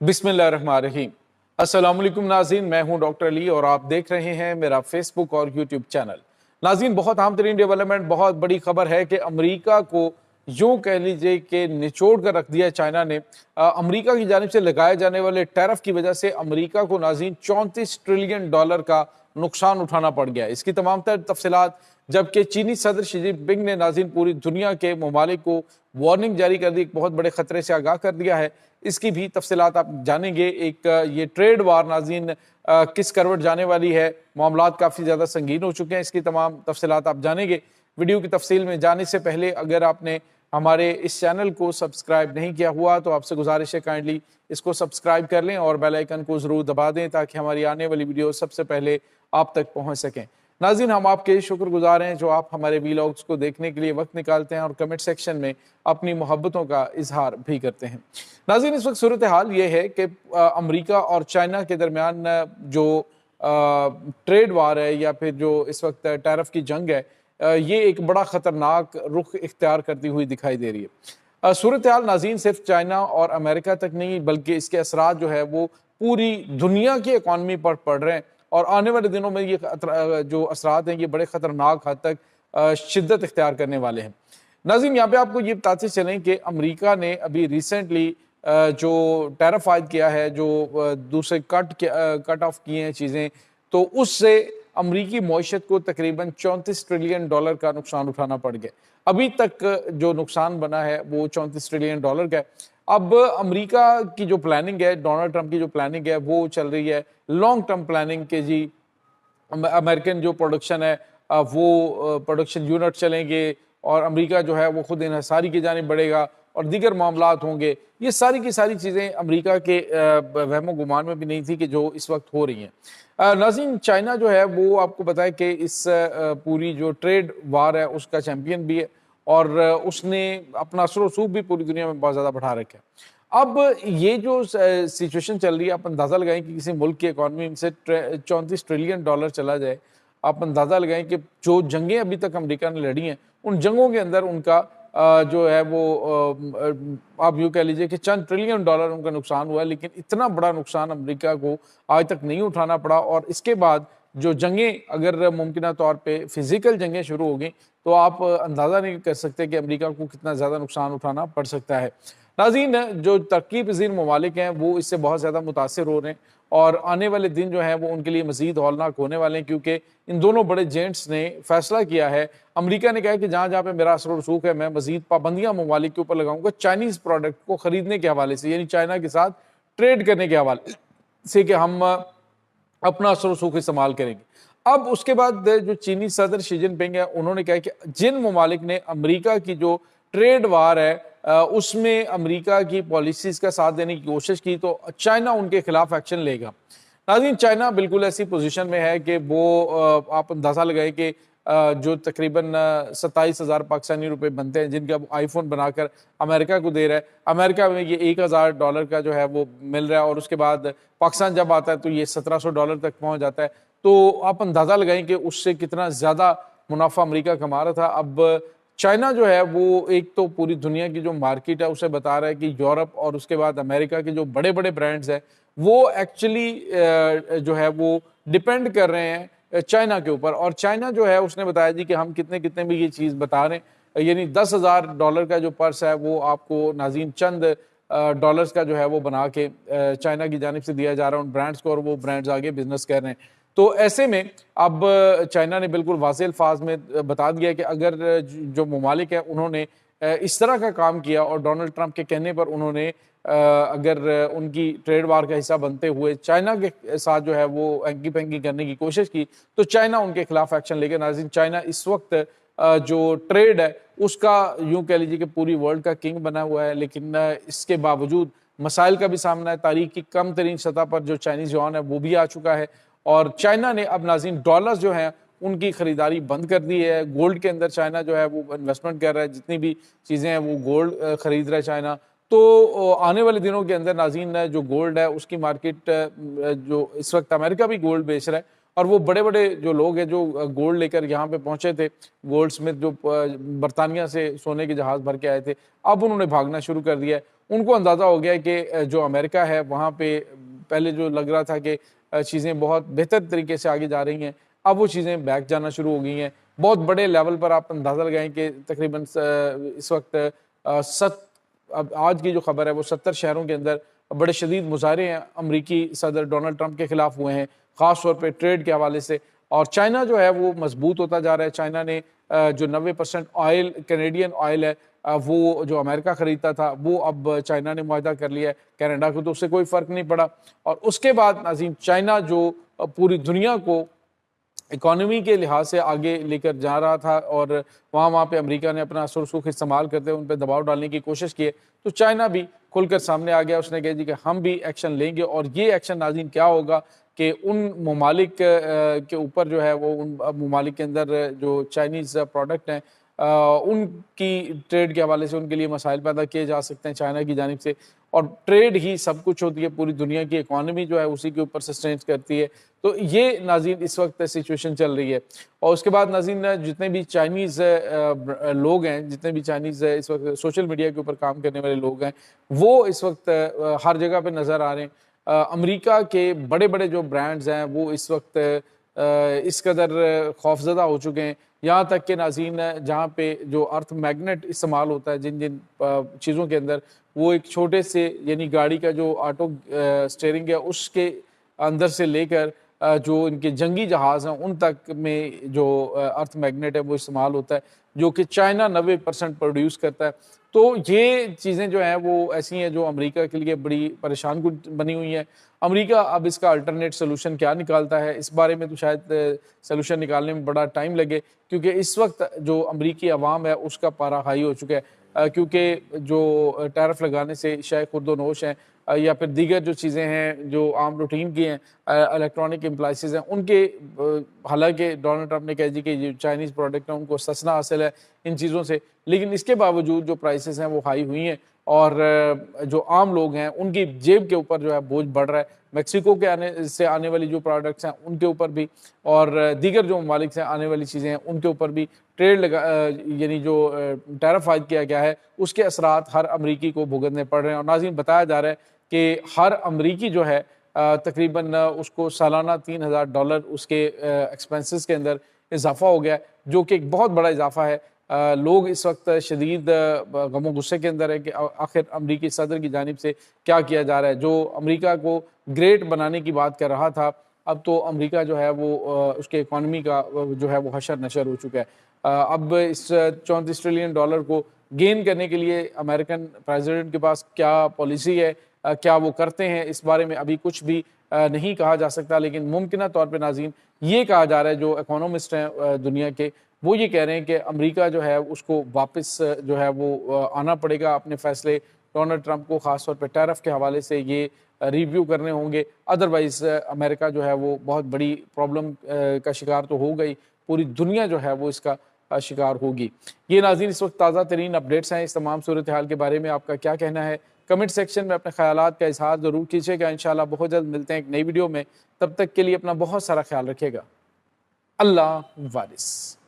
बिस्मिल्लाहिर्रहमानिर्रहीम। अस्सलाम वालेकुम नाज़रीन, मैं हूं डॉक्टर अली और आप देख रहे हैं मेरा फेसबुक और यूट्यूब चैनल। नाज़रीन, बहुत अहम तरीन डेवलपमेंट, बहुत बड़ी खबर है कि अमेरिका को यूं कह लीजिए कि निचोड़ कर रख दिया चाइना ने। अमेरिका की जानिब से लगाए जाने वाले टैरिफ की वजह से अमेरिका को नाज़रीन $34 ट्रिलियन का नुकसान उठाना पड़ गया। इसकी तमाम तर तफसीलात, जबकि चीनी सदर शी जिनपिंग ने नाज़रीन पूरी दुनिया के ममालिक को वार्निंग जारी कर दी, एक बहुत बड़े खतरे से आगाह कर दिया है। इसकी भी तफसीलात आप जानेंगे। एक ये ट्रेड वार नाज़रीन किस करवट जाने वाली है, मामलात काफ़ी ज़्यादा संगीन हो चुके हैं, इसकी तमाम तफसीलात आप जानेंगे। वीडियो की तफसील में जाने से पहले अगर आपने हमारे इस चैनल को सब्सक्राइब नहीं किया हुआ तो आपसे गुजारिश है काइंडली इसको सब्सक्राइब कर लें और बेल आइकन को ज़रूर दबा दें ताकि हमारी आने वाली वीडियो सबसे पहले आप तक पहुँच सकें। नाज़रीन, हम आपके शुक्रगुजार हैं जो आप हमारे वीलॉग्स को देखने के लिए वक्त निकालते हैं और कमेंट सेक्शन में अपनी मोहब्बतों का इजहार भी करते हैं। नाज़रीन, इस वक्त सूरत हाल ये है कि अमेरिका और चाइना के दरमियान जो ट्रेड वार है या फिर जो इस वक्त टैरिफ की जंग है, ये एक बड़ा ख़तरनाक रुख इख्तियार करती हुई दिखाई दे रही है। सूरत हाल नाज़रीन सिर्फ चाइना और अमेरिका तक नहीं बल्कि इसके असरात जो है वो पूरी दुनिया की इकॉनमी पर पड़ रहे हैं और आने वाले दिनों में ये जो असरात हैं ये बड़े ख़तरनाक हद तक शिद्दत इख्तियार करने वाले हैं। नाज़रीन, यहाँ पे आपको ये बताते चलें कि अमेरिका ने अभी रिसेंटली जो टैरिफ आयद किया है, जो दूसरे कट ऑफ किए हैं चीज़ें, तो उससे अमरीकी मईशत को तकरीबन $34 ट्रिलियन का नुकसान उठाना पड़ गया। अभी तक जो नुकसान बना है वो $34 ट्रिलियन का है। अब अमेरिका की जो प्लानिंग है, डोनाल्ड ट्रंप की जो प्लानिंग है वो चल रही है लॉन्ग टर्म प्लानिंग के जी। अमेरिकन जो प्रोडक्शन है वो प्रोडक्शन यूनिट चलेंगे और अमेरिका जो है वो खुद इन्हिसारी की जानिब बढ़ेगा और दीगर मामलात होंगे। ये सारी की सारी चीज़ें अमेरिका के वहमो गुमान में भी नहीं थी कि जो इस वक्त हो रही हैं। नाज़रीन, चाइना जो है वो आपको पता है कि इस पूरी जो ट्रेड वार है उसका चैम्पियन भी है और उसने अपना असर रसूख भी पूरी दुनिया में बहुत ज़्यादा बढ़ा रखा है। अब ये जो सिचुएशन चल रही है, आप अंदाज़ा लगाएं कि किसी मुल्क की इकॉनमी से $34 ट्रिलियन चला जाए। आप अंदाज़ा लगाएं कि जो जंगें अभी तक अमेरिका ने लड़ी हैं उन जंगों के अंदर उनका जो है वो आप यूँ कह लीजिए कि चंद ट्रिलियन डॉलर उनका नुकसान हुआ है, लेकिन इतना बड़ा नुकसान अमेरिका को आज तक नहीं उठाना पड़ा। और इसके बाद जो जंगें अगर मुमकिन तौर पे फिज़िकल जंगें शुरू हो गई तो आप अंदाज़ा नहीं कर सकते कि अमेरिका को कितना ज़्यादा नुकसान उठाना पड़ सकता है। नाज़रीन, जो तरक्की पज़ीर ममालिक हैं वो इससे बहुत ज़्यादा मुतासिर हो रहे हैं और आने वाले दिन जो है वो उनके लिए मज़ीद हौलनाक होने वाले हैं, क्योंकि इन दोनों बड़े जेंट्स ने फैसला किया है। अमेरिका ने कहा है कि जहाँ जहाँ पे मेरा असर रसूख है मैं मज़ीद पाबंदियाँ ममालिक के ऊपर लगाऊंगा चाइनीज़ प्रोडक्ट को ख़रीदने के हवाले से, यानी चाइना के साथ ट्रेड करने के हवाले से कि हम अपना असर रसूख इस्तेमाल करेंगे। अब उसके बाद जो चीनी सदर शी जिनपिंग है उन्होंने कहा कि जिन ममालिक ने अमेरिका की जो ट्रेड वार है उसमें अमेरिका की पॉलिसीज़ का साथ देने की कोशिश की तो चाइना उनके खिलाफ एक्शन लेगा। नाज़रीन, चाइना बिल्कुल ऐसी पोजीशन में है कि वो आप अंदाज़ा लगाए कि जो तकरीबन 27,000 पाकिस्तानी रुपए बनते हैं जिनका वो आईफोन बनाकर अमेरिका को दे रहा है। अमेरिका में ये $1,000 का जो है वो मिल रहा है और उसके बाद पाकिस्तान जब आता है तो ये $1,700 तक पहुँच जाता है। तो आप अंदाज़ा लगाएं कि उससे कितना ज़्यादा मुनाफा अमेरिका कमा रहा था। अब चाइना जो है वो एक तो पूरी दुनिया की जो मार्केट है उसे बता रहा है कि यूरोप और उसके बाद अमेरिका के जो बड़े बड़े ब्रांड्स हैं वो एक्चुअली जो है वो डिपेंड कर रहे हैं चाइना के ऊपर। और चाइना जो है उसने बताया जी कि हम कितने कितने भी ये चीज़ बता रहे हैं, यानी $10,000 का जो पर्स है वो आपको नाज़रीन चंद डॉलर्स का जो है वो बना के चाइना की जानिब से दिया जा रहा है उन ब्रांड्स को और वो ब्रांड्स आगे बिजनेस कर रहे हैं। तो ऐसे में अब चाइना ने बिल्कुल वाज़ेह अल्फाज में बता दिया कि अगर जो ममालिक है उन्होंने इस तरह का काम किया और डोनाल्ड ट्रंप के कहने पर उन्होंने अगर उनकी ट्रेड वार का हिस्सा बनते हुए चाइना के साथ जो है वो एंकी पेंकी करने की कोशिश की तो चाइना उनके खिलाफ एक्शन लेगा। नाज़रीन, चाइना इस वक्त जो ट्रेड है उसका यूँ कह लीजिए कि पूरी वर्ल्ड का किंग बना हुआ है, लेकिन इसके बावजूद मसाइल का भी सामना है। तारीख की कम तरीन सतह पर जो चाइनीज़ युआन है वो भी आ चुका है और चाइना ने अब नाज़रीन डॉलर्स जो हैं उनकी ख़रीदारी बंद कर दी है। गोल्ड के अंदर चाइना जो है वो इन्वेस्टमेंट कर रहा है, जितनी भी चीज़ें हैं वो गोल्ड ख़रीद रहा है चाइना। तो आने वाले दिनों के अंदर नाज़रीन जो गोल्ड है उसकी मार्केट जो इस वक्त अमेरिका भी गोल्ड बेच रहा है और वो बड़े बड़े जो लोग हैं जो गोल्ड लेकर यहाँ पे पहुँचे थे, गोल्ड स्मिथ जो बरतानिया से सोने के जहाज़ भर के आए थे, अब उन्होंने भागना शुरू कर दिया है। उनको अंदाज़ा हो गया कि जो अमेरिका है वहाँ पे पहले जो लग रहा था कि चीज़ें बहुत बेहतर तरीके से आगे जा रही हैं, अब वो चीज़ें बैक जाना शुरू हो गई हैं। बहुत बड़े लेवल पर आप अंदाज़ा लगाएँ कि तकरीबन इस वक्त अब आज की जो खबर है वो 70 शहरों के अंदर बड़े शदीद मुजाहरे हैं अमरीकी सदर डोनाल्ड ट्रंप के खिलाफ हुए हैं, ख़ास तौर पे ट्रेड के हवाले से। और चाइना जो है वो मजबूत होता जा रहा है। चाइना ने जो 90% ऑयल कैनेडियन ऑयल है वो जो अमेरिका ख़रीदता था वो अब चाइना ने मुआहदा कर लिया है। कनाडा को तो उससे कोई फ़र्क नहीं पड़ा। और उसके बाद नाज़रीन चाइना जो पूरी दुनिया को इकॉनमी के लिहाज से आगे लेकर जा रहा था और वहाँ पे अमेरिका ने अपना असर रसूख इस्तेमाल करते हुए उन पर दबाव डालने की कोशिश की है, तो चाइना भी खुलकर सामने आ गया। उसने कहा जी कि हम भी एक्शन लेंगे और ये एक्शन नाज़रीन क्या होगा कि उन ममालिक के ऊपर जो है वो उन ममालिक के अंदर जो चाइनीज़ प्रोडक्ट हैं उनकी ट्रेड के हवाले से उनके लिए मसाइल पैदा किए जा सकते हैं चाइना की जानिब से। और ट्रेड ही सब कुछ होती है, पूरी दुनिया की इकॉनमी जो है उसी के ऊपर सस्टेन करती है। तो ये नाज़रीन इस वक्त सिचुएशन चल रही है। और उसके बाद नाज़रीन जितने भी चाइनीज़ लोग हैं, जितने भी चाइनीज़ इस वक्त सोशल मीडिया के ऊपर काम करने वाले लोग हैं, वो इस वक्त हर जगह पे नज़र आ रहे हैं। अमेरिका के बड़े-बड़े जो ब्रांड्स हैं वो इस वक्त इस कदर खौफज़दा हो चुके हैं, यहाँ तक कि नाज़रीन जहाँ पे जो अर्थ मैग्नेट इस्तेमाल होता है जिन जिन चीज़ों के अंदर, वो एक छोटे से यानी गाड़ी का जो ऑटो स्टीयरिंग है उसके अंदर से लेकर जो इनके जंगी जहाज़ हैं उन तक में जो अर्थ मैग्नेट है वो इस्तेमाल होता है, जो कि चाइना 90% प्रोड्यूस करता है। तो ये चीज़ें जो हैं वो ऐसी हैं जो अमेरिका के लिए बड़ी परेशान कुन बनी हुई हैं। अमेरिका अब इसका अल्टरनेट सॉल्यूशन क्या निकालता है, इस बारे में तो शायद सॉल्यूशन निकालने में बड़ा टाइम लगे, क्योंकि इस वक्त जो अमेरिकी अवाम है उसका पारा हाई हो चुका है। क्योंकि जो टैरिफ लगाने से शायद खुर्दोनोश हैं या फिर दीगर जो चीज़ें हैं जो आम रूटीन की हैं, इलेक्ट्रॉनिक एप्लाइंसेस हैं उनके हालांकि डोनाल्ड ट्रंप ने कहा जी कि जो चाइनीज़ प्रोडक्ट हैं उनको सस्ता हासिल है इन चीज़ों से, लेकिन इसके बावजूद जो प्राइसेस हैं वो हाई हुई हैं और जो आम लोग हैं उनकी जेब के ऊपर जो है बोझ बढ़ रहा है। मेक्सिको के आने वाली जो प्रोडक्ट्स हैं उनके ऊपर भी और दीगर जो ममालिक से आने वाली चीज़ें हैं उनके ऊपर भी ट्रेड यानी जो टैरिफ आयद किया गया है उसके असरात हर अमरीकी को भुगतने पड़ रहे हैं। और नाज़रीन बताया जा रहा है कि हर अमरीकी जो है तकरीबन उसको सालाना $3000 उसके एक्सपेंसेस के अंदर इजाफा हो गया है, जो कि एक बहुत बड़ा इजाफा है। लोग इस वक्त शदीद गमो गुस्से के अंदर है कि आखिर अमरीकी सदर की जानिब से क्या किया जा रहा है। जो अमरीका को ग्रेट बनाने की बात कर रहा था, अब तो अमरीका जो है वो उसके इकॉनमी का जो है वो हशर नशर हो चुका है। अब इस $34 ट्रिलियन को गेन करने के लिए अमेरिकन प्रेसिडेंट के पास क्या पॉलिसी है, क्या वो करते हैं, इस बारे में अभी कुछ भी नहीं कहा जा सकता। लेकिन मुमकिन तौर पर नाज़रीन ये कहा जा रहा है, जो इकोनॉमिस्ट हैं दुनिया के, वो ये कह रहे हैं कि अमेरिका जो है उसको वापस जो है वो आना पड़ेगा अपने फैसले। डोनाल्ड ट्रंप को ख़ास तौर पे टैरिफ के हवाले से ये रिव्यू करने होंगे, अदरवाइज़ अमेरिका जो है वो बहुत बड़ी प्रॉब्लम का शिकार तो हो गई, पूरी दुनिया जो है वो इसका शिकार होगी। ये नाज़रीन इस वक्त ताज़ा तरीन अपडेट्स हैं। इस तमाम सूरत हाल के बारे में आपका क्या कहना है, कमेंट सेक्शन में अपने ख्यालात का इजहार ज़रूर कीजिएगा। इंशाल्लाह बहुत जल्द मिलते हैं एक नई वीडियो में, तब तक के लिए अपना बहुत सारा ख्याल रखिएगा। अल्लाह वारिस।